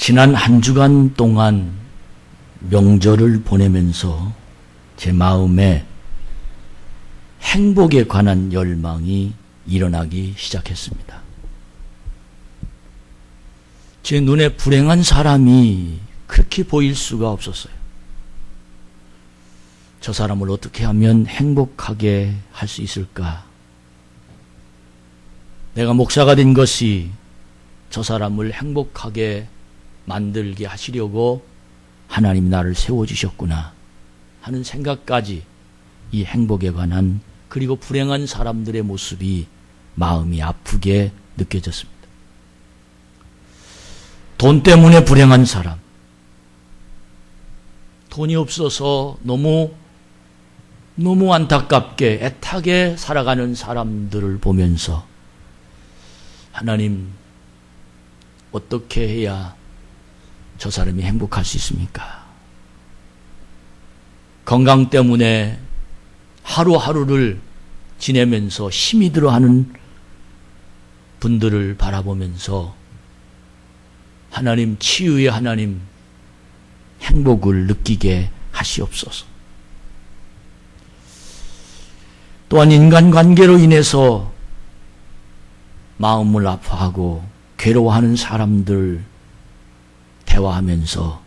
지난 한 주간 동안 명절을 보내면서 제 마음에 행복에 관한 열망이 일어나기 시작했습니다. 제 눈에 불행한 사람이 그렇게 보일 수가 없었어요. 저 사람을 어떻게 하면 행복하게 할 수 있을까? 내가 목사가 된 것이 저 사람을 행복하게 만들게 하시려고 하나님이 나를 세워주셨구나 하는 생각까지 이 행복에 관한 그리고 불행한 사람들의 모습이 마음이 아프게 느껴졌습니다. 돈 때문에 불행한 사람, 돈이 없어서 너무 안타깝게 애타게 살아가는 사람들을 보면서 하나님, 어떻게 해야 저 사람이 행복할 수 있습니까? 건강 때문에 하루하루를 지내면서 힘이 들어하는 분들을 바라보면서 하나님, 치유의 하나님, 행복을 느끼게 하시옵소서. 또한 인간관계로 인해서 마음을 아파하고 괴로워하는 사람들 대화하면서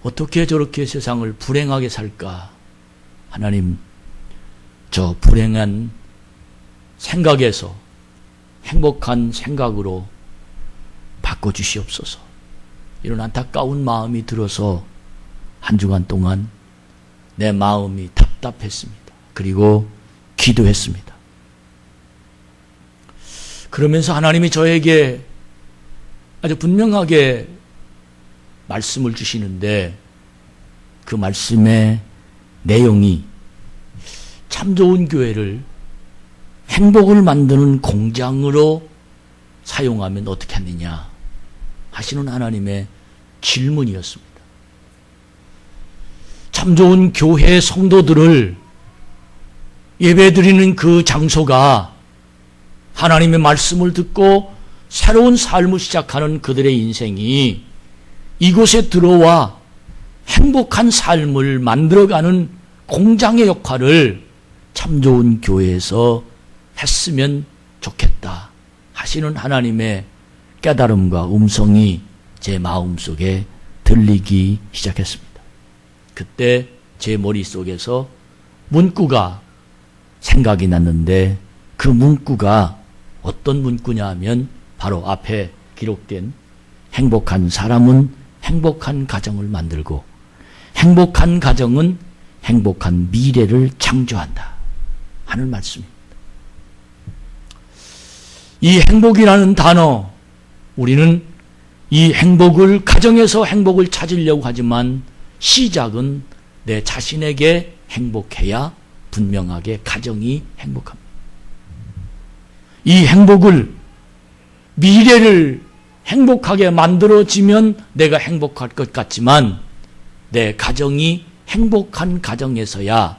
어떻게 저렇게 세상을 불행하게 살까? 하나님, 저 불행한 생각에서 행복한 생각으로 바꿔주시옵소서. 이런 안타까운 마음이 들어서 한 주간 동안 내 마음이 답답했습니다. 그리고 기도했습니다. 그러면서 하나님이 저에게 아주 분명하게 말씀을 주시는데 그 말씀의 내용이 참 좋은 교회를 행복을 만드는 공장으로 사용하면 어떻게 하느냐 하시는 하나님의 질문이었습니다. 참 좋은 교회 성도들을 예배드리는 그 장소가 하나님의 말씀을 듣고 새로운 삶을 시작하는 그들의 인생이 이곳에 들어와 행복한 삶을 만들어가는 공장의 역할을 참 좋은 교회에서 했으면 좋겠다 하시는 하나님의 깨달음과 음성이 제 마음속에 들리기 시작했습니다. 그때 제 머릿속에서 문구가 생각이 났는데 그 문구가 어떤 문구냐 하면 바로 앞에 기록된 행복한 사람은 행복한 가정을 만들고 행복한 가정은 행복한 미래를 창조한다 하는 말씀입니다. 이 행복이라는 단어, 우리는 이 행복을 가정에서 행복을 찾으려고 하지만 시작은 내 자신에게 행복해야 분명하게 가정이 행복합니다. 이 행복을, 미래를 행복하게 만들어지면 내가 행복할 것 같지만 내 가정이 행복한 가정에서야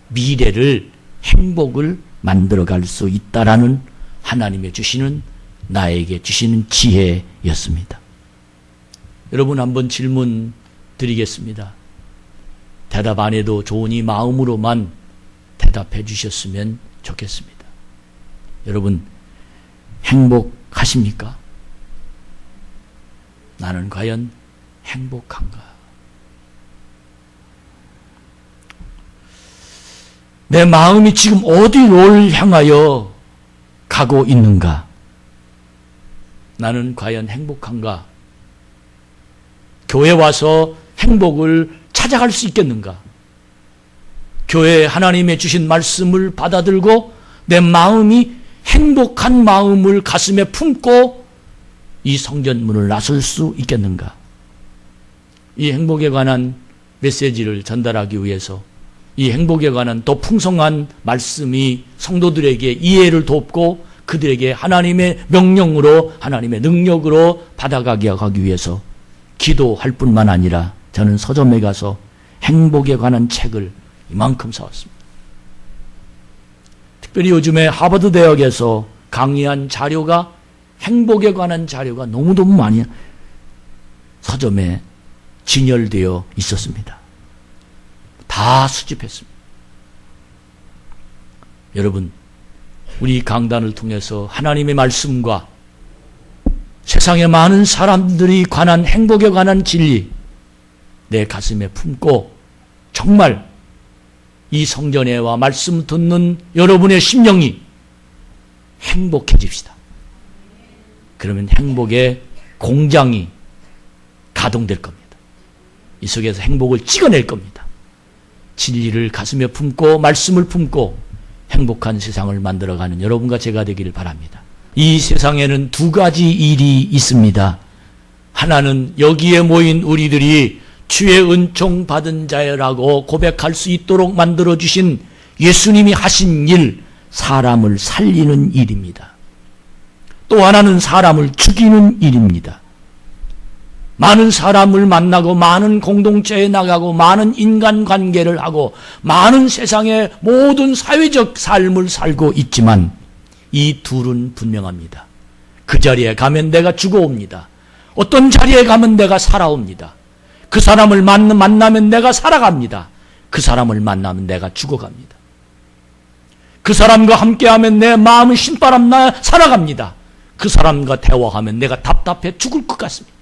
미래를 행복을 만들어갈 수 있다라는 하나님의 주시는, 나에게 주시는 지혜였습니다. 여러분, 한번 질문 드리겠습니다. 대답 안 해도 좋으니 마음으로만 대답해 주셨으면 좋겠습니다. 여러분, 행복하십니까? 나는 과연 행복한가? 내 마음이 지금 어디를 향하여 가고 있는가? 나는 과연 행복한가? 교회 와서 행복을 찾아갈 수 있겠는가? 교회에 하나님의 주신 말씀을 받아들고 내 마음이 행복한 마음을 가슴에 품고 이 성전문을 나설 수 있겠는가? 이 행복에 관한 메시지를 전달하기 위해서 이 행복에 관한 더 풍성한 말씀이 성도들에게 이해를 돕고 그들에게 하나님의 명령으로, 하나님의 능력으로 받아가게 하기 위해서 기도할 뿐만 아니라 저는 서점에 가서 행복에 관한 책을 이만큼 사왔습니다. 특별히 요즘에 하버드 대학에서 강의한 자료가, 행복에 관한 자료가 너무너무 많이 서점에 진열되어 있었습니다. 다 수집했습니다. 여러분, 우리 강단을 통해서 하나님의 말씀과 세상의 많은 사람들이 관한 행복에 관한 진리 내 가슴에 품고 정말 이 성전에와 말씀 듣는 여러분의 심령이 행복해집시다. 그러면 행복의 공장이 가동될 겁니다. 이 속에서 행복을 찍어낼 겁니다. 진리를 가슴에 품고 말씀을 품고 행복한 세상을 만들어가는 여러분과 제가 되기를 바랍니다. 이 세상에는 두 가지 일이 있습니다. 하나는 여기에 모인 우리들이 주의 은총 받은 자라고 고백할 수 있도록 만들어주신 예수님이 하신 일, 사람을 살리는 일입니다. 또 하나는 사람을 죽이는 일입니다. 많은 사람을 만나고 많은 공동체에 나가고 많은 인간관계를 하고 많은 세상의 모든 사회적 삶을 살고 있지만 이 둘은 분명합니다. 그 자리에 가면 내가 죽어옵니다. 어떤 자리에 가면 내가 살아옵니다. 그 사람을 만나면 내가 살아갑니다. 그 사람을 만나면 내가 죽어갑니다. 그 사람과 함께하면 내 마음은 신바람 나 살아갑니다. 그 사람과 대화하면 내가 답답해 죽을 것 같습니다.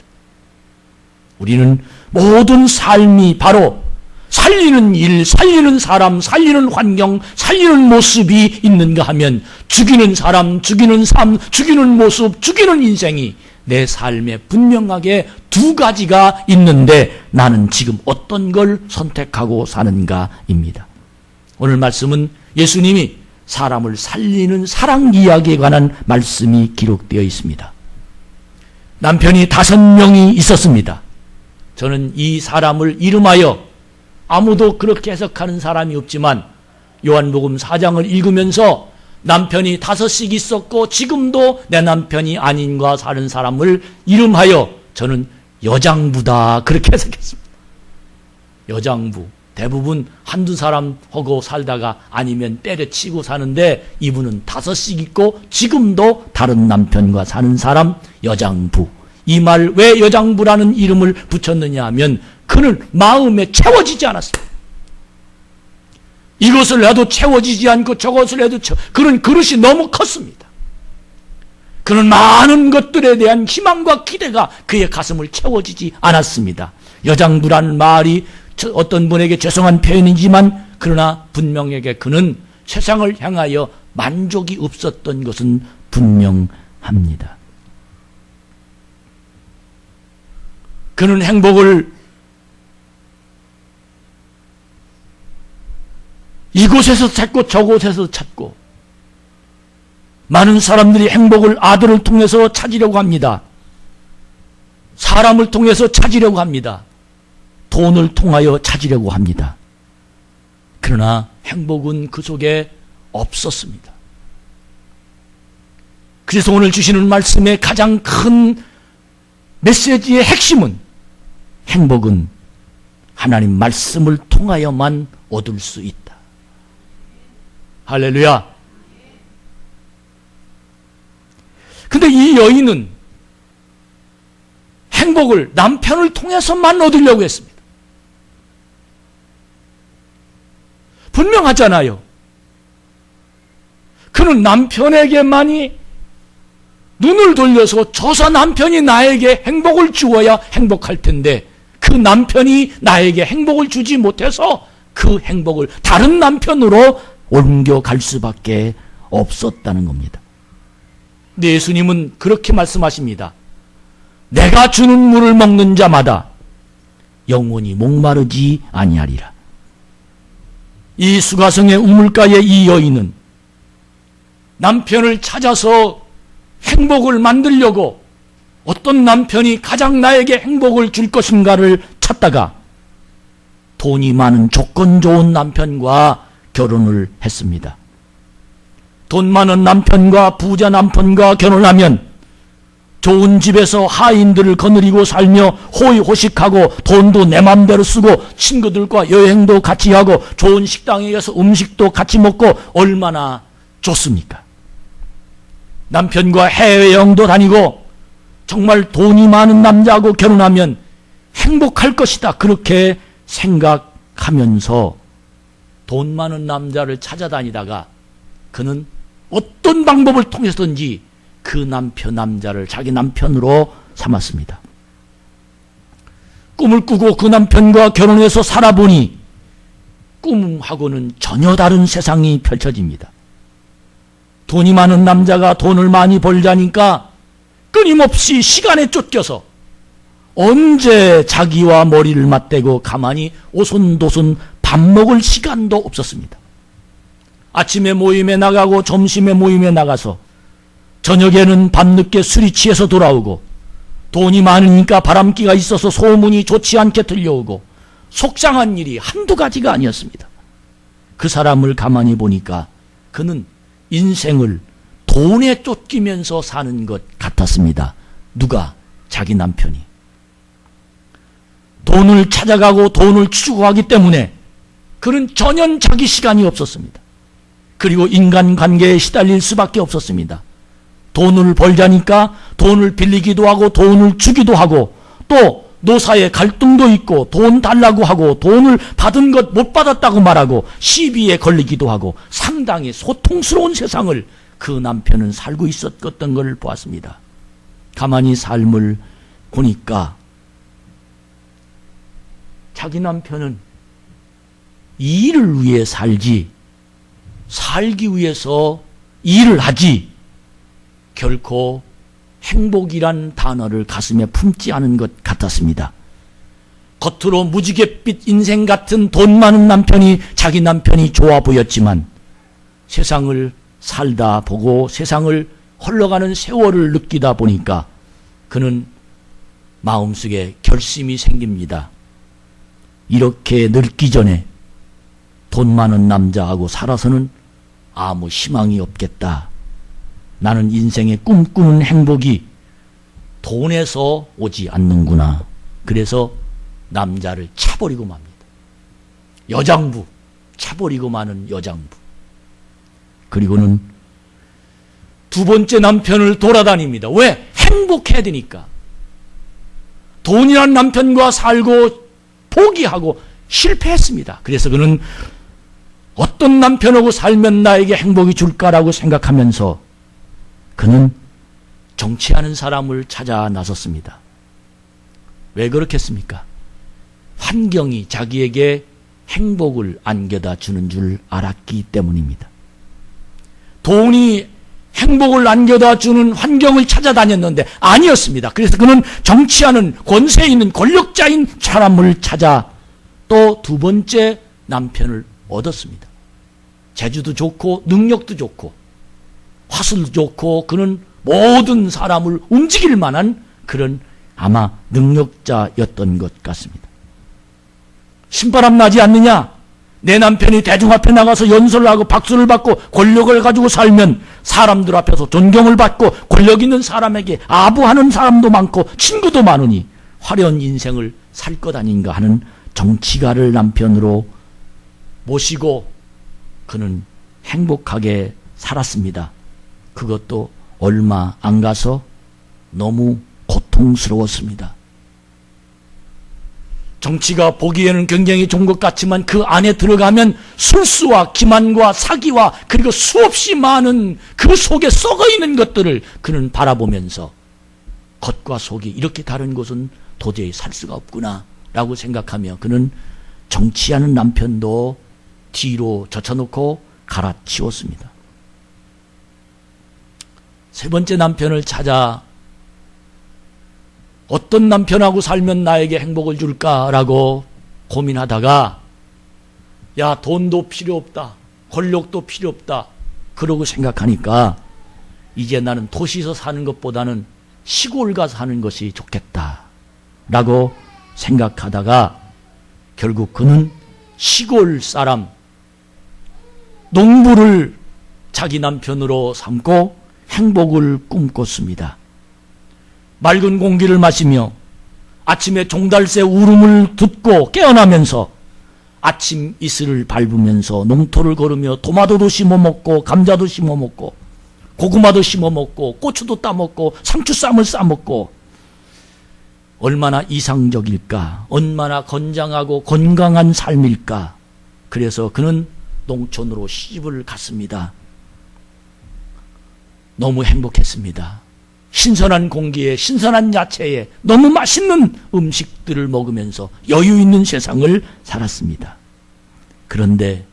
우리는 모든 삶이 바로 살리는 일, 살리는 사람, 살리는 환경, 살리는 모습이 있는가 하면 죽이는 사람, 죽이는 삶, 죽이는 모습, 죽이는 인생이 내 삶에 분명하게 두 가지가 있는데 나는 지금 어떤 걸 선택하고 사는가입니다. 오늘 말씀은 예수님이 사람을 살리는 사랑 이야기에 관한 말씀이 기록되어 있습니다. 남편이 5명이 있었습니다. 저는 이 사람을 이름하여 아무도 그렇게 해석하는 사람이 없지만 요한복음 4장을 읽으면서 남편이 5씩 있었고 지금도 내 남편이 아닌가 사는 사람을 이름하여 저는 여장부다 그렇게 해석했습니다. 여장부. 대부분 한두 사람 하고 살다가 아니면 때려치고 사는데 이분은 5씩 있고 지금도 다른 남편과 사는 사람 여장부. 이 말 왜 여장부라는 이름을 붙였느냐 하면 그는 마음에 채워지지 않았습니다. 이것을 해도 채워지지 않고 저것을 해도 그는 그릇이 너무 컸습니다. 그는 많은 것들에 대한 희망과 기대가 그의 가슴을 채워지지 않았습니다. 여장부라는 말이 어떤 분에게 죄송한 표현이지만 그러나 분명하게 그는 세상을 향하여 만족이 없었던 것은 분명합니다. 그는 행복을 이곳에서 찾고 저곳에서 찾고 많은 사람들이 행복을 아들을 통해서 찾으려고 합니다. 사람을 통해서 찾으려고 합니다. 돈을 통하여 찾으려고 합니다. 그러나 행복은 그 속에 없었습니다. 그래서 오늘 주시는 말씀의 가장 큰 메시지의 핵심은 행복은 하나님 말씀을 통하여만 얻을 수 있다. 할렐루야. 근데 이 여인은 행복을 남편을 통해서만 얻으려고 했습니다. 분명하잖아요. 그는 남편에게만이 눈을 돌려서 저서 남편이 나에게 행복을 주어야 행복할 텐데 그 남편이 나에게 행복을 주지 못해서 그 행복을 다른 남편으로 옮겨갈 수밖에 없었다는 겁니다. 근데 예수님은 그렇게 말씀하십니다. 내가 주는 물을 먹는 자마다 영원히 목마르지 아니하리라. 이 수가성의 우물가의 이 여인은 남편을 찾아서 행복을 만들려고 어떤 남편이 가장 나에게 행복을 줄 것인가를 찾다가 돈이 많은 조건 좋은 남편과 결혼을 했습니다. 돈 많은 남편과 부자 남편과 결혼하면 좋은 집에서 하인들을 거느리고 살며 호의호식하고 돈도 내 맘대로 쓰고 친구들과 여행도 같이 하고 좋은 식당에 가서 음식도 같이 먹고 얼마나 좋습니까? 남편과 해외여행도 다니고 정말 돈이 많은 남자하고 결혼하면 행복할 것이다. 그렇게 생각하면서 돈 많은 남자를 찾아다니다가 그는 어떤 방법을 통해서든지 그 남자를 자기 남편으로 삼았습니다. 꿈을 꾸고 그 남편과 결혼해서 살아보니 꿈하고는 전혀 다른 세상이 펼쳐집니다. 돈이 많은 남자가 돈을 많이 벌자니까 끊임없이 시간에 쫓겨서 언제 자기와 머리를 맞대고 가만히 오손도손 밥 먹을 시간도 없었습니다. 아침에 모임에 나가고 점심에 모임에 나가서 저녁에는 밤늦게 술이 취해서 돌아오고 돈이 많으니까 바람기가 있어서 소문이 좋지 않게 들려오고 속상한 일이 한두 가지가 아니었습니다. 그 사람을 가만히 보니까 그는 인생을 돈에 쫓기면서 사는 것 같았습니다. 누가? 자기 남편이. 돈을 찾아가고 돈을 추구하기 때문에 그는 전혀 자기 시간이 없었습니다. 그리고 인간관계에 시달릴 수밖에 없었습니다. 돈을 벌자니까 돈을 빌리기도 하고 돈을 주기도 하고 또 노사의 갈등도 있고 돈 달라고 하고 돈을 받은 것 못 받았다고 말하고 시비에 걸리기도 하고 상당히 소통스러운 세상을 그 남편은 살고 있었던 걸 보았습니다. 가만히 삶을 보니까 자기 남편은 일을 위해 살지 살기 위해서 일을 하지 결코 행복이란 단어를 가슴에 품지 않은 것 같았습니다. 겉으로 무지갯빛 인생 같은 돈 많은 남편이 자기 남편이 좋아 보였지만 세상을 살다 보고 세상을 흘러가는 세월을 느끼다 보니까 그는 마음속에 결심이 생깁니다. 이렇게 늙기 전에 돈 많은 남자하고 살아서는 아무 희망이 없겠다. 나는 인생의 꿈꾸는 행복이 돈에서 오지 않는구나. 그래서 남자를 차버리고 맙니다. 여장부, 차버리고 마는 여장부. 그리고는 두 번째 남편을 돌아다닙니다. 왜? 행복해야 되니까. 돈이란 남편과 살고 포기하고 실패했습니다. 그래서 그는 어떤 남편하고 살면 나에게 행복이 줄까라고 생각하면서 그는 정치하는 사람을 찾아 나섰습니다. 왜 그렇겠습니까? 환경이 자기에게 행복을 안겨다 주는 줄 알았기 때문입니다. 돈이 행복을 안겨다 주는 환경을 찾아다녔는데 아니었습니다. 그래서 그는 정치하는 권세 있는 권력자인 사람을 찾아 또 두 번째 남편을 얻었습니다. 재주도 좋고 능력도 좋고 화술도 좋고 그는 모든 사람을 움직일 만한 그런 아마 능력자였던 것 같습니다. 신바람 나지 않느냐? 내 남편이 대중 앞에 나가서 연설을 하고 박수를 받고 권력을 가지고 살면 사람들 앞에서 존경을 받고 권력 있는 사람에게 아부하는 사람도 많고 친구도 많으니 화려한 인생을 살 것 아닌가 하는 정치가를 남편으로 모시고 그는 행복하게 살았습니다. 그것도 얼마 안 가서 너무 고통스러웠습니다. 정치가 보기에는 굉장히 좋은 것 같지만 그 안에 들어가면 술수와 기만과 사기와 그리고 수없이 많은 그 속에 썩어 있는 것들을 그는 바라보면서 겉과 속이 이렇게 다른 곳은 도저히 살 수가 없구나 라고 생각하며 그는 정치하는 남편도 뒤로 젖혀놓고 갈아치웠습니다. 세 번째 남편을 찾아 어떤 남편하고 살면 나에게 행복을 줄까라고 고민하다가 야 돈도 필요 없다. 권력도 필요 없다. 그러고 생각하니까 이제 나는 도시에서 사는 것보다는 시골 가서 사는 것이 좋겠다라고 생각하다가 결국 그는 시골 사람 농부를 자기 남편으로 삼고 행복을 꿈꿨습니다. 맑은 공기를 마시며 아침에 종달새 울음을 듣고 깨어나면서 아침 이슬을 밟으면서 농토를 걸으며 토마토도 심어먹고 감자도 심어먹고 고구마도 심어먹고 고추도 따먹고 상추쌈을 싸먹고 얼마나 이상적일까, 얼마나 건장하고 건강한 삶일까. 그래서 그는 농촌으로 시집을 갔습니다. 너무 행복했습니다. 신선한 공기에, 신선한 야채에 너무 맛있는 음식들을 먹으면서 여유 있는 세상을 살았습니다. 그런데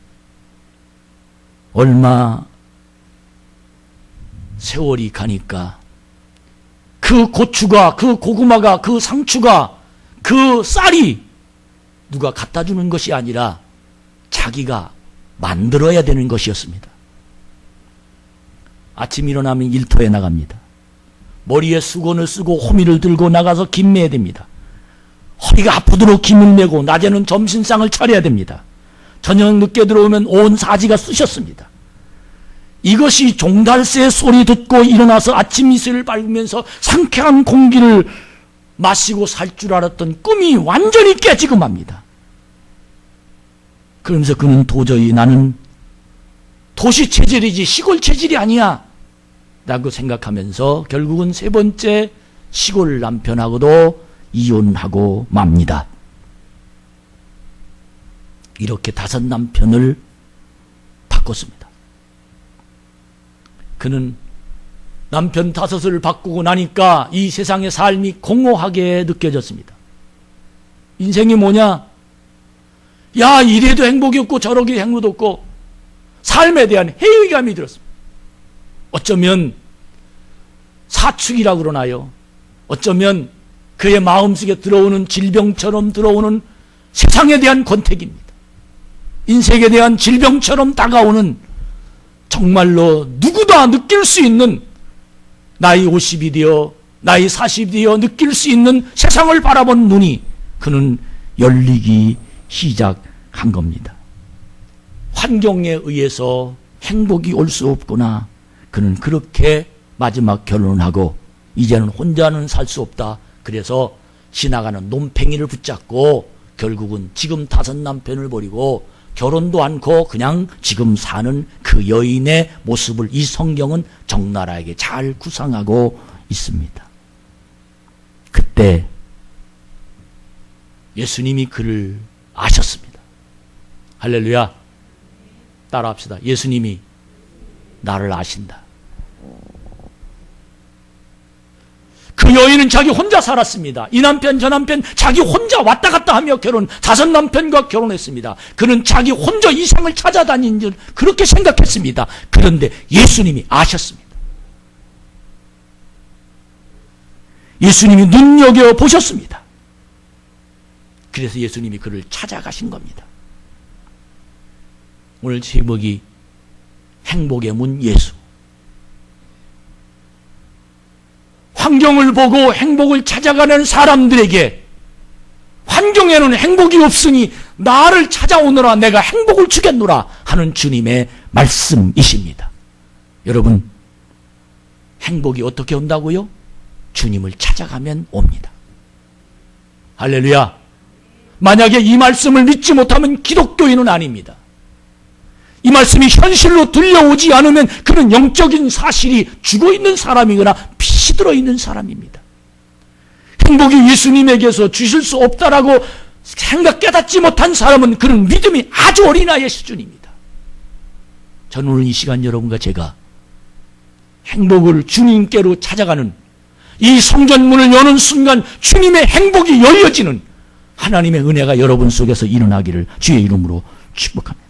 얼마 세월이 가니까 그 고추가, 그 고구마가, 그 상추가, 그 쌀이 누가 갖다 주는 것이 아니라 자기가 만들어야 되는 것이었습니다. 아침 일어나면 일터에 나갑니다. 머리에 수건을 쓰고 호미를 들고 나가서 김 매야 됩니다. 허리가 아프도록 김을 매고 낮에는 점심상을 차려야 됩니다. 저녁 늦게 들어오면 온 사지가 쑤셨습니다. 이것이 종달새 소리 듣고 일어나서 아침 이슬을 밟으면서 상쾌한 공기를 마시고 살 줄 알았던 꿈이 완전히 깨지고 맙니다. 그러면서 그는 도저히 나는 도시 체질이지 시골 체질이 아니야 라고 생각하면서 결국은 세 번째 시골 남편하고도 이혼하고 맙니다. 이렇게 5 남편을 바꿨습니다. 그는 남편 5을 바꾸고 나니까 이 세상의 삶이 공허하게 느껴졌습니다. 인생이 뭐냐? 야, 이래도 행복이 없고 저러기도 행복도 없고 삶에 대한 회의감이 들었습니다. 어쩌면 사축이라고 그러나요? 어쩌면 그의 마음속에 들어오는 질병처럼 들어오는 세상에 대한 권태기입니다. 인생에 대한 질병처럼 다가오는 정말로 누구나 느낄 수 있는 나이 50이 되어 나이 40이 되어 느낄 수 있는 세상을 바라본 눈이 그는 열리기 시작한 겁니다. 환경에 의해서 행복이 올 수 없구나. 그는 그렇게 마지막 결혼하고 이제는 혼자는 살 수 없다. 그래서 지나가는 논팽이를 붙잡고 결국은 지금 5 남편을 버리고 결혼도 않고 그냥 지금 사는 그 여인의 모습을 이 성경은 적나라하게 잘 구상하고 있습니다. 그때 예수님이 그를 아셨습니다. 할렐루야. 따라합시다. 예수님이 나를 아신다. 그 여인은 자기 혼자 살았습니다. 이 남편 저 남편 자기 혼자 왔다 갔다 하며 5 남편과 결혼했습니다. 그는 자기 혼자 이상을 찾아다닌 줄 그렇게 생각했습니다. 그런데 예수님이 아셨습니다. 예수님이 눈여겨보셨습니다. 그래서 예수님이 그를 찾아가신 겁니다. 오늘 제목이 행복의 문 예수. 환경을 보고 행복을 찾아가는 사람들에게 환경에는 행복이 없으니 나를 찾아오너라 내가 행복을 주겠노라 하는 주님의 말씀이십니다. 여러분, 행복이 어떻게 온다고요? 주님을 찾아가면 옵니다. 할렐루야. 만약에 이 말씀을 믿지 못하면 기독교인은 아닙니다. 이 말씀이 현실로 들려오지 않으면 그는 영적인 사실이 죽어있는 사람이거나 피 들어있는 사람입니다. 행복이 예수님에게서 주실 수 없다라고 깨닫지 못한 사람은 그는 믿음이 아주 어린아이의 수준입니다. 저는 오늘 이 시간 여러분과 제가 행복을 주님께로 찾아가는 이 성전문을 여는 순간 주님의 행복이 열려지는 하나님의 은혜가 여러분 속에서 일어나기를 주의 이름으로 축복합니다.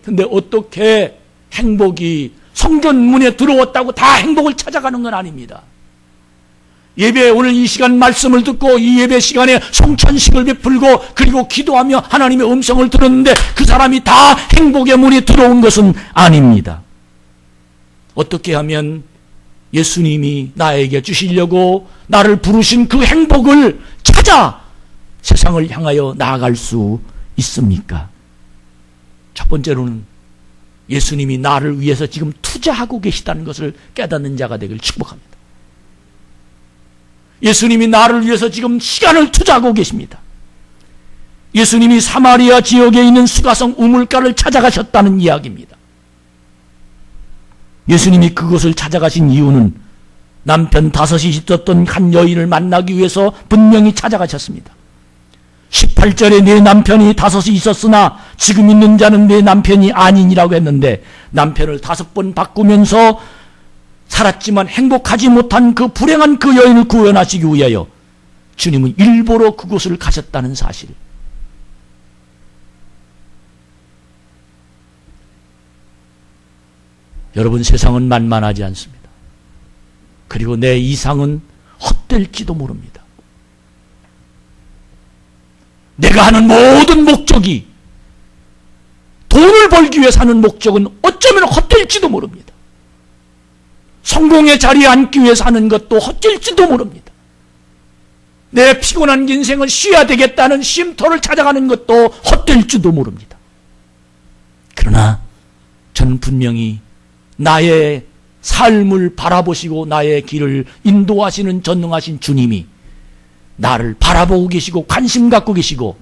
근데 어떻게 행복이 성전문에 들어왔다고 다 행복을 찾아가는 건 아닙니다. 예배 오늘 이 시간 말씀을 듣고 이 예배 시간에 성찬식을 베풀고 그리고 기도하며 하나님의 음성을 들었는데 그 사람이 다 행복의 문이 들어온 것은 아닙니다. 어떻게 하면 예수님이 나에게 주시려고 나를 부르신 그 행복을 찾아 세상을 향하여 나아갈 수 있습니까? 첫 번째로는 예수님이 나를 위해서 지금 투자하고 계시다는 것을 깨닫는 자가 되길 축복합니다. 예수님이 나를 위해서 지금 시간을 투자하고 계십니다. 예수님이 사마리아 지역에 있는 수가성 우물가를 찾아가셨다는 이야기입니다. 예수님이 그곳을 찾아가신 이유는 남편 5이 있었던 한 여인을 만나기 위해서 분명히 찾아가셨습니다. 18절에 네 남편이 5이 있었으나 지금 있는 자는 네 남편이 아니니라고 했는데, 남편을 5번 바꾸면서 살았지만 행복하지 못한 그 불행한 그 여인을 구원하시기 위하여 주님은 일부러 그곳을 가셨다는 사실. 여러분, 세상은 만만하지 않습니다. 그리고 내 이상은 헛될지도 모릅니다. 내가 하는 모든 목적이, 돈을 벌기 위해 사는 목적은 어쩌면 헛될지도 모릅니다. 성공의 자리에 앉기 위해 사는 것도 헛될지도 모릅니다. 내 피곤한 인생을 쉬어야 되겠다는 쉼터를 찾아가는 것도 헛될지도 모릅니다. 그러나 저는 분명히 나의 삶을 바라보시고 나의 길을 인도하시는 전능하신 주님이 나를 바라보고 계시고 관심 갖고 계시고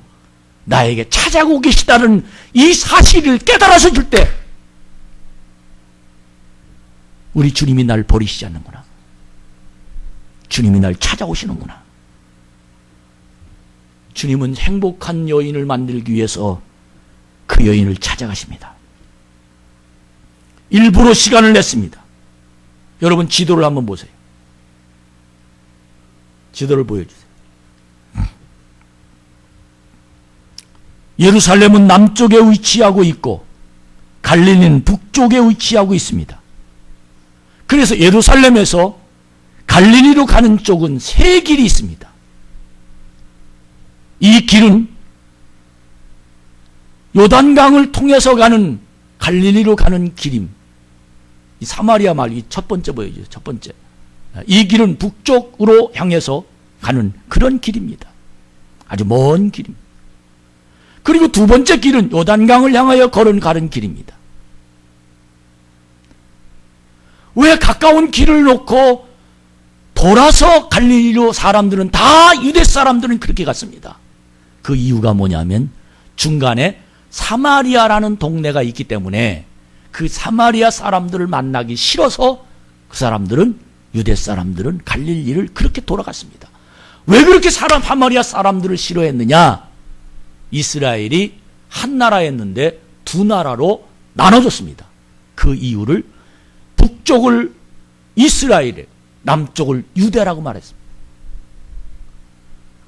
나에게 찾아오고 계시다는 이 사실을 깨달아서 줄 때, 우리 주님이 날 버리시지 않는구나, 주님이 날 찾아오시는구나. 주님은 행복한 여인을 만들기 위해서 그 여인을 찾아가십니다. 일부러 시간을 냈습니다. 여러분, 지도를 한번 보세요. 지도를 보여주세요. 예루살렘은 남쪽에 위치하고 있고 갈릴리는 북쪽에 위치하고 있습니다. 그래서 예루살렘에서 갈릴리로 가는 쪽은 3길이 있습니다. 이 길은 요단강을 통해서 가는, 갈릴리로 가는 길임. 이 사마리아 말, 이 첫 번째 보여줘요. 첫 번째. 이 길은 북쪽으로 향해서 가는 그런 길입니다. 아주 먼 길입니다. 그리고 두 번째 길은 요단강을 향하여 걸어가는 길입니다. 왜 가까운 길을 놓고 돌아서 갈릴리로 사람들은, 다 유대 사람들은 그렇게 갔습니다. 그 이유가 뭐냐면 중간에 사마리아라는 동네가 있기 때문에 그 사마리아 사람들을 만나기 싫어서 그 사람들은, 유대 사람들은 갈릴리를 그렇게 돌아갔습니다. 왜 그렇게 사마리아 사람들을 싫어했느냐? 이스라엘이 한 나라였는데 두 나라로 나눠졌습니다. 그 이유를 북쪽을 이스라엘, 남쪽을 유대라고 말했습니다.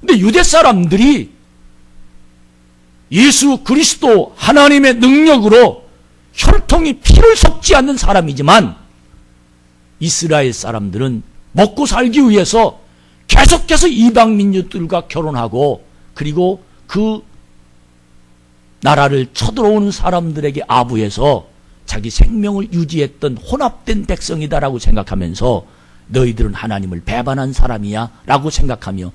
근데 유대 사람들이 예수 그리스도 하나님의 능력으로 혈통이 피를 섞지 않는 사람이지만, 이스라엘 사람들은 먹고 살기 위해서 계속해서 이방 민족들과 결혼하고, 그리고 그 나라를 쳐들어오는 사람들에게 아부해서 자기 생명을 유지했던 혼합된 백성이다라고 생각하면서 너희들은 하나님을 배반한 사람이야 라고 생각하며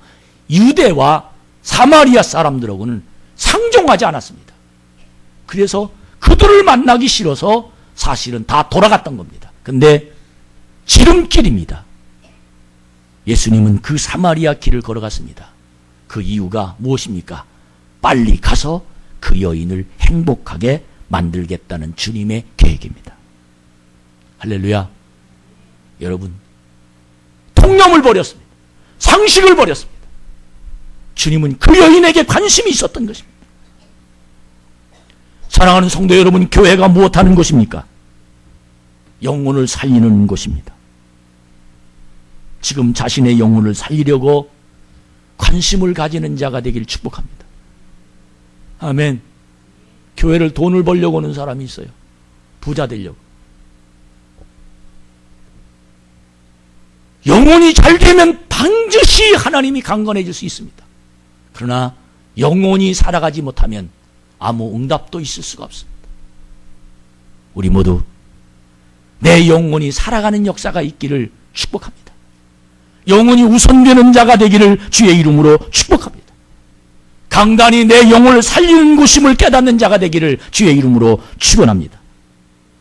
유대와 사마리아 사람들하고는 상종하지 않았습니다. 그래서 그들을 만나기 싫어서 사실은 다 돌아갔던 겁니다. 근데 지름길입니다. 예수님은 그 사마리아 길을 걸어갔습니다. 그 이유가 무엇입니까? 빨리 가서 그 여인을 행복하게 만들겠다는 주님의 계획입니다. 할렐루야. 여러분, 통념을 버렸습니다. 상식을 버렸습니다. 주님은 그 여인에게 관심이 있었던 것입니다. 사랑하는 성도 여러분, 교회가 무엇하는 곳입니까? 영혼을 살리는 곳입니다. 지금 자신의 영혼을 살리려고 관심을 가지는 자가 되길 축복합니다. 아멘. 교회를 돈을 벌려고 오는 사람이 있어요. 부자 되려고. 영혼이 잘 되면 반드시 하나님이 강건해질 수 있습니다. 그러나 영혼이 살아가지 못하면 아무 응답도 있을 수가 없습니다. 우리 모두 내 영혼이 살아가는 역사가 있기를 축복합니다. 영혼이 우선되는 자가 되기를 주의 이름으로 축복합니다. 강단이 내 영혼을 살리는 곳임을 깨닫는 자가 되기를 주의 이름으로 축원합니다.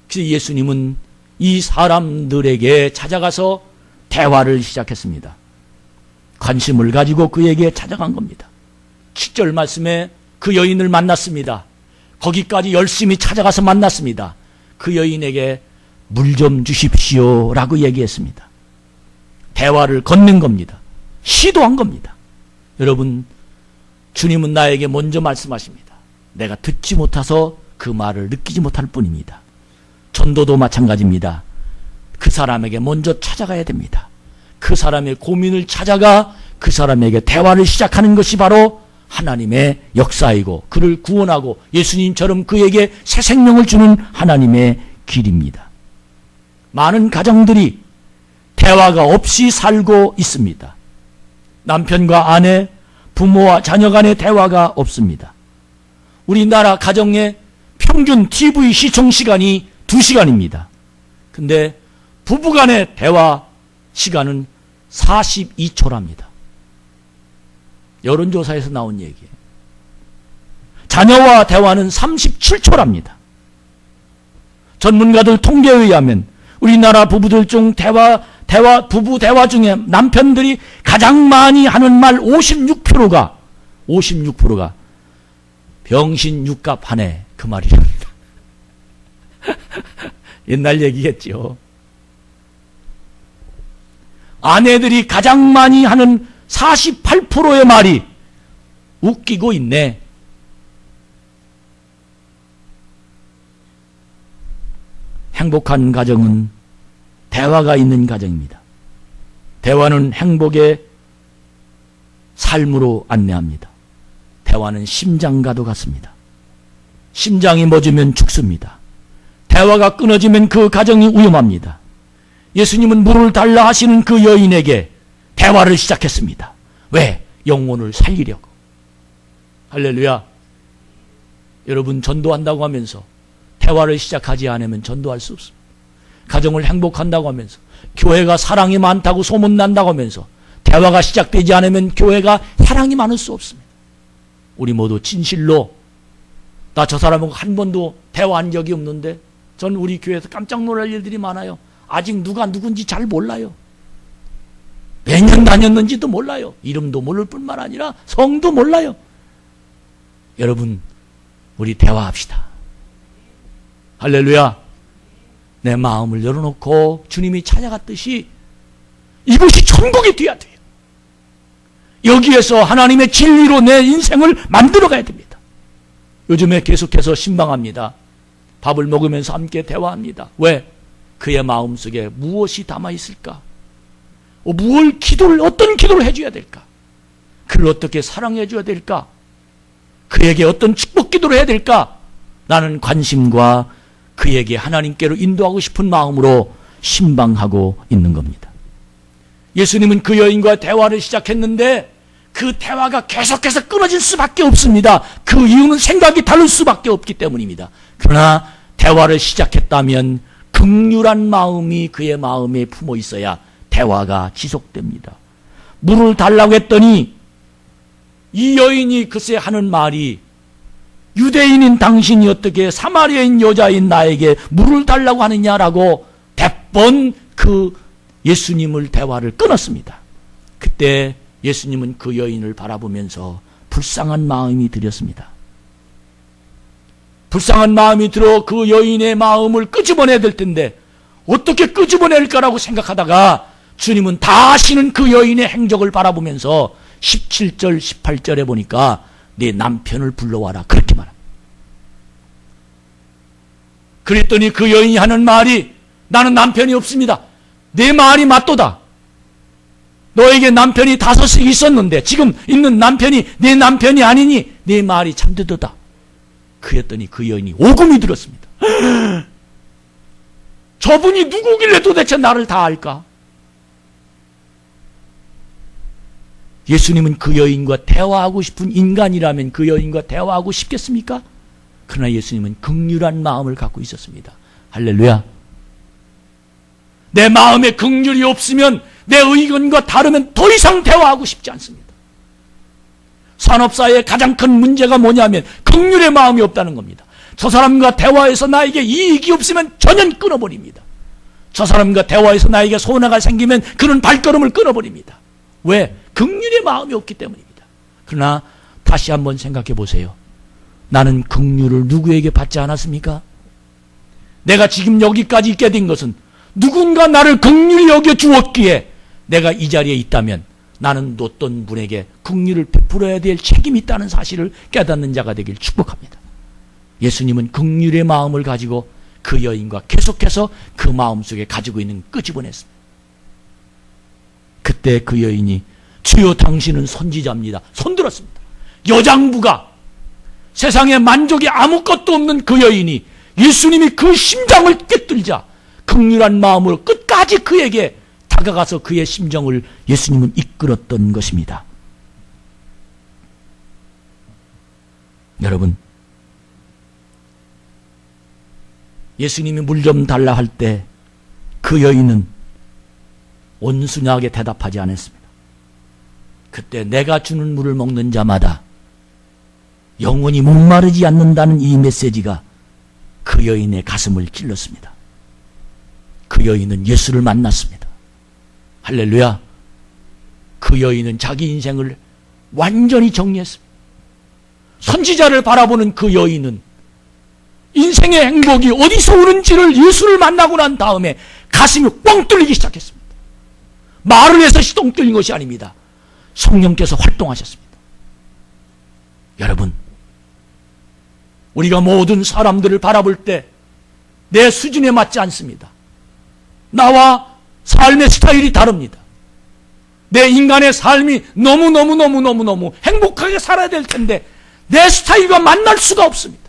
그래서 예수님은 이 사람들에게 찾아가서 대화를 시작했습니다. 관심을 가지고 그에게 찾아간 겁니다. 7절 말씀에 그 여인을 만났습니다. 거기까지 열심히 찾아가서 만났습니다. 그 여인에게 물 좀 주십시오 라고 얘기했습니다. 대화를 건넨 겁니다. 시도한 겁니다. 여러분, 주님은 나에게 먼저 말씀하십니다. 내가 듣지 못해서 그 말을 느끼지 못할 뿐입니다. 전도도 마찬가지입니다. 그 사람에게 먼저 찾아가야 됩니다. 그 사람의 고민을 찾아가 그 사람에게 대화를 시작하는 것이 바로 하나님의 역사이고 그를 구원하고 예수님처럼 그에게 새 생명을 주는 하나님의 길입니다. 많은 가정들이 대화가 없이 살고 있습니다. 남편과 아내, 부모와 자녀 간의 대화가 없습니다. 우리나라 가정의 평균 TV 시청 시간이 2시간입니다. 근데 부부간의 대화 시간은 42초랍니다. 여론조사에서 나온 얘기예요. 자녀와 대화는 37초랍니다. 전문가들 통계에 의하면 우리나라 부부들 중 부부 대화 중에 남편들이 가장 많이 하는 말 56%가 병신 육갑 하네, 그 말이랍니다. 옛날 얘기겠죠. 아내들이 가장 많이 하는 48%의 말이 웃기고 있네. 행복한 가정은 대화가 있는 가정입니다. 대화는 행복의 삶으로 안내합니다. 대화는 심장과도 같습니다. 심장이 멎으면 죽습니다. 대화가 끊어지면 그 가정이 위험합니다. 예수님은 물을 달라 하시는 그 여인에게 대화를 시작했습니다. 왜? 영혼을 살리려고. 할렐루야. 여러분, 전도한다고 하면서 대화를 시작하지 않으면 전도할 수 없습니다. 가정을 행복한다고 하면서 교회가 사랑이 많다고 소문난다고 하면서 대화가 시작되지 않으면 교회가 사랑이 많을 수 없습니다. 우리 모두 진실로 나 저 사람하고 한 번도 대화한 적이 없는데 전 우리 교회에서 깜짝 놀랄 일들이 많아요. 아직 누가 누군지 잘 몰라요. 몇 년 다녔는지도 몰라요. 이름도 모를 뿐만 아니라 성도 몰라요. 여러분, 우리 대화합시다. 할렐루야. 내 마음을 열어놓고 주님이 찾아갔듯이 이곳이 천국이 돼야 돼요. 여기에서 하나님의 진리로 내 인생을 만들어가야 됩니다. 요즘에 계속해서 신방합니다. 밥을 먹으면서 함께 대화합니다. 왜? 그의 마음속에 무엇이 담아있을까? 어떤 기도를 해줘야 될까? 그를 어떻게 사랑해줘야 될까? 그에게 어떤 축복 기도를 해야 될까? 나는 관심과 그에게 하나님께로 인도하고 싶은 마음으로 신방하고 있는 겁니다. 예수님은 그 여인과 대화를 시작했는데 그 대화가 계속해서 끊어질 수밖에 없습니다. 그 이유는 생각이 다를 수밖에 없기 때문입니다. 그러나 대화를 시작했다면 긍휼한 마음이 그의 마음에 품어 있어야 대화가 지속됩니다. 물을 달라고 했더니 이 여인이 글쎄 하는 말이 유대인인 당신이 어떻게 사마리아인 여자인 나에게 물을 달라고 하느냐라고 100번 그 예수님을 대화를 끊었습니다. 그때 예수님은 그 여인을 바라보면서 불쌍한 마음이 들었습니다. 불쌍한 마음이 들어 그 여인의 마음을 끄집어내야 될 텐데 어떻게 끄집어낼까라고 생각하다가 주님은 다시는 그 여인의 행적을 바라보면서 17절 18절에 보니까 네 남편을 불러와라 그렇게 말합니다. 그랬더니 그 여인이 하는 말이 나는 남편이 없습니다. 내 말이 맞도다. 너에게 남편이 5이 있었는데 지금 있는 남편이 내 남편이 아니니 내 말이 참되도다. 그랬더니 그 여인이 오금이 들었습니다. 저분이 누구길래 도대체 나를 다 알까? 예수님은 그 여인과 대화하고 싶은 인간이라면 그 여인과 대화하고 싶겠습니까? 그러나 예수님은 긍휼한 마음을 갖고 있었습니다. 할렐루야. 내 마음에 긍휼이 없으면 내 의견과 다르면 더 이상 대화하고 싶지 않습니다. 산업사회의 가장 큰 문제가 뭐냐면 긍휼의 마음이 없다는 겁니다. 저 사람과 대화해서 나에게 이익이 없으면 전혀 끊어버립니다. 저 사람과 대화해서 나에게 손해가 생기면 그는 발걸음을 끊어버립니다. 왜? 긍휼의 마음이 없기 때문입니다. 그러나 다시 한번 생각해 보세요. 나는 긍휼을 누구에게 받지 않았습니까? 내가 지금 여기까지 있게 된 것은 누군가 나를 긍휼히 여겨 주었기에 내가 이 자리에 있다면 나는 어떤 분에게 긍휼을 베풀어야 될 책임이 있다는 사실을 깨닫는 자가 되길 축복합니다. 예수님은 긍휼의 마음을 가지고 그 여인과 계속해서 그 마음속에 가지고 있는 끄집어냈습니다. 그때 그 여인이 주여 당신은 선지자입니다. 손들었습니다. 여장부가 세상에 만족이 아무것도 없는 그 여인이 예수님이 그 심장을 꿰뚫자 긍휼한 마음으로 끝까지 그에게 다가가서 그의 심정을 예수님은 이끌었던 것입니다. 여러분, 예수님이 물 좀 달라 할 때 그 여인은 온순하게 대답하지 않았습니다. 그때 내가 주는 물을 먹는 자마다 영원히 목마르지 않는다는 이 메시지가 그 여인의 가슴을 찔렀습니다. 그 여인은 예수를 만났습니다. 할렐루야. 그 여인은 자기 인생을 완전히 정리했습니다. 선지자를 바라보는 그 여인은 인생의 행복이 어디서 오는지를 예수를 만나고 난 다음에 가슴이 뻥 뚫리기 시작했습니다. 말을 해서 뻥 뚫린 것이 아닙니다. 성령께서 활동하셨습니다. 여러분, 우리가 모든 사람들을 바라볼 때 내 수준에 맞지 않습니다. 나와 삶의 스타일이 다릅니다. 내 인간의 삶이 너무 행복하게 살아야 될 텐데 내 스타일과 만날 수가 없습니다.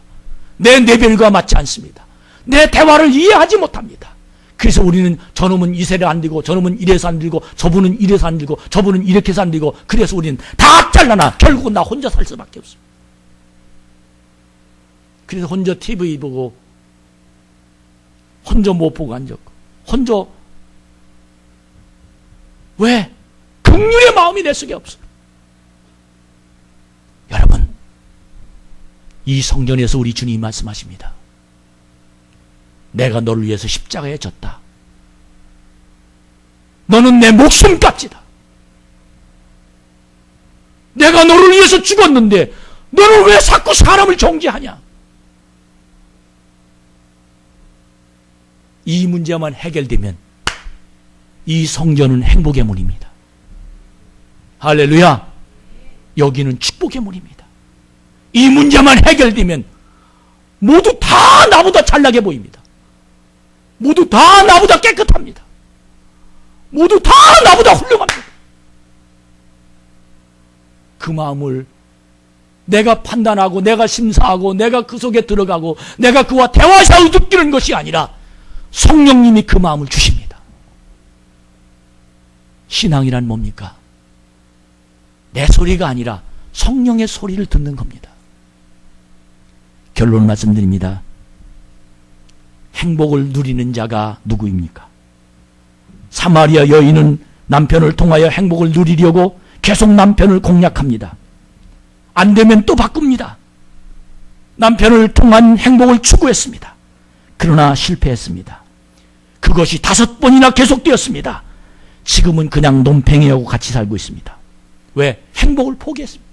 내 레벨과 맞지 않습니다. 내 대화를 이해하지 못합니다. 그래서 우리는 저놈은 이세를 안 들고 저놈은 이래서 안 들고 저분은 이래서 안 들고 저분은 이렇게 해서 안 들고 그래서 우리는 다 잘라나 결국은 나 혼자 살 수밖에 없습니다. 그래서 혼자 TV 보고 혼자 못 보고 앉았고 혼자 왜? 긍휼의 마음이 내 속에 없어요. 여러분, 이 성전에서 우리 주님이 말씀하십니다. 내가 너를 위해서 십자가에 졌다. 너는 내 목숨값이다. 내가 너를 위해서 죽었는데 너는 왜 자꾸 사람을 정죄하냐? 이 문제만 해결되면 이 성전은 행복의 문입니다. 할렐루야. 여기는 축복의 문입니다. 이 문제만 해결되면 모두 다 나보다 잘나게 보입니다. 모두 다 나보다 깨끗합니다. 모두 다 나보다 훌륭합니다. 그 마음을 내가 판단하고 내가 심사하고 내가 그 속에 들어가고 내가 그와 대화하여 느끼는 것이 아니라 성령님이 그 마음을 주십니다. 신앙이란 뭡니까? 내 소리가 아니라 성령의 소리를 듣는 겁니다. 결론 말씀드립니다. 행복을 누리는 자가 누구입니까? 사마리아 여인은 남편을 통하여 행복을 누리려고 계속 남편을 공략합니다. 안 되면 또 바꿉니다. 남편을 통한 행복을 추구했습니다. 그러나 실패했습니다. 그것이 5번이나 계속되었습니다. 지금은 그냥 논팽이하고 같이 살고 있습니다. 왜? 행복을 포기했습니다.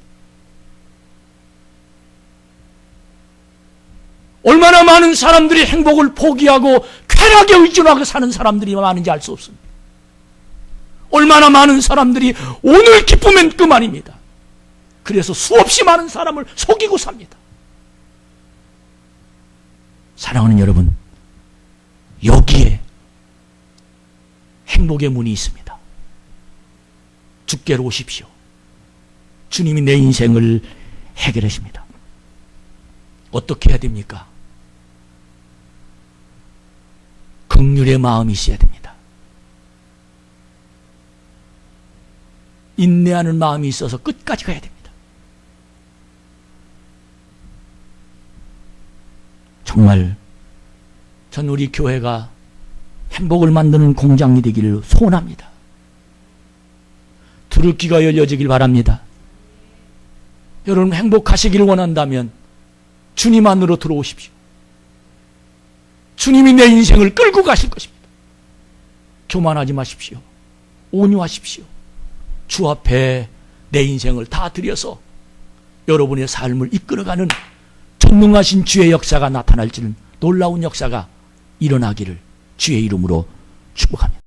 얼마나 많은 사람들이 행복을 포기하고 쾌락에 의존하고 사는 사람들이 많은지 알 수 없습니다. 얼마나 많은 사람들이 오늘 기쁘면 그만입니다. 그래서 수없이 많은 사람을 속이고 삽니다. 사랑하는 여러분, 여기에 행복의 문이 있습니다. 주께로 오십시오. 주님이 내 인생을 해결하십니다. 어떻게 해야 됩니까? 긍휼의 마음이 있어야 됩니다. 인내하는 마음이 있어서 끝까지 가야 됩니다. 정말 전 우리 교회가 행복을 만드는 공장이 되기를 소원합니다. 들을 귀가 열려지길 바랍니다. 여러분 행복하시기를 원한다면 주님 안으로 들어오십시오. 주님이 내 인생을 끌고 가실 것입니다. 교만하지 마십시오. 온유하십시오. 주 앞에 내 인생을 다 드려서 여러분의 삶을 이끌어가는 전능하신 주의 역사가 나타날지는 놀라운 역사가 일어나기를 주의 이름으로 축복합니다.